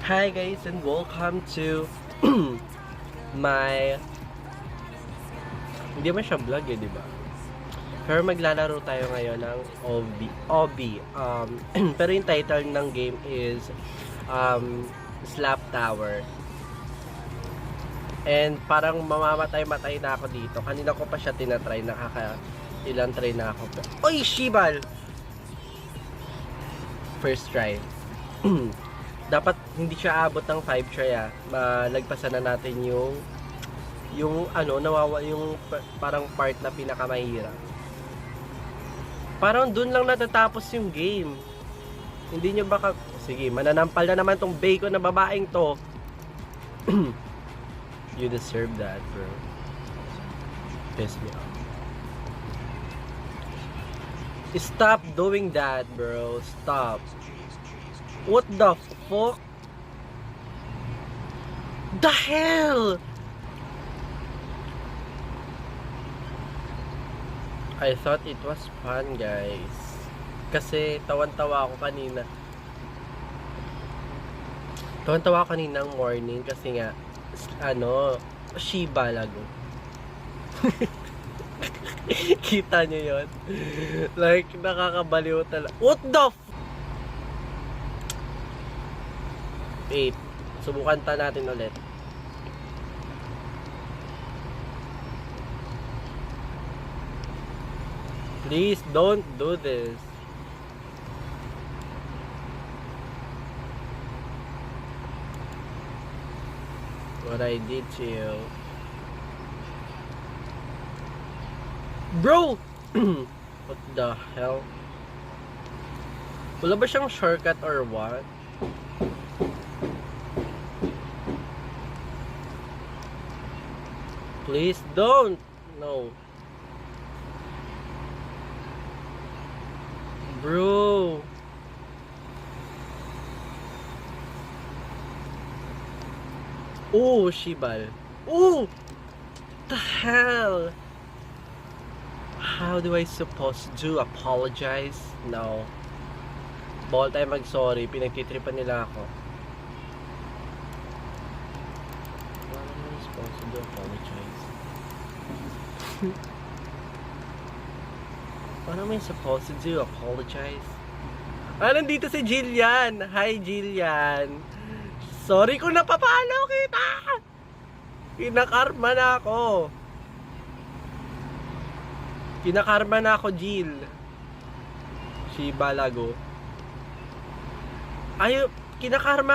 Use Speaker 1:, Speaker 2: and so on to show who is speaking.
Speaker 1: Hi guys and welcome to my hindi man siya vlog di ba? Pero maglalaro tayo ngayon ng Obby. Pero yung title ng game is Slap Tower. And parang mamamatay-matay na ako dito. Kanina ko pa siya tinatry, ilang try na ako. Oy, Shibal! First try. Dapat hindi siya abot ng 5 try malagpasan na natin yung parang part na pinakamahirap. Parang dun lang natatapos yung game. Hindi nyo baka sige, mananampal na naman tong bacon na babaeng to. You deserve that, bro. Piss me off. Stop doing that, bro. Stop. What the fuck? The hell? I thought it was fun, guys. Kasi tawan-tawa ako kanina. Tawan-tawa ako kaninang morning kasi nga Shiba lago. Kita nyo yun? Like, nakakabaliw talaga. What the Wait, subukan ta natin ulit. Please don't do this. What I did to you. Bro! What the hell? Wala ba siyang shortcut or what? Please don't. No. Bro. Oh, Shibal. Oh! The hell? How do I supposed to apologize? No. Bawal tayo mag-sorry. Pinagtitripan nila ako. How am I supposed to apologize? What am I supposed to apologize? Nandito si Jillian. Hi, Jillian. Sorry kung napapalo kita. Kinakarma na ako. Kinakarma na ako, Jill. Shiba lago. Kinakarma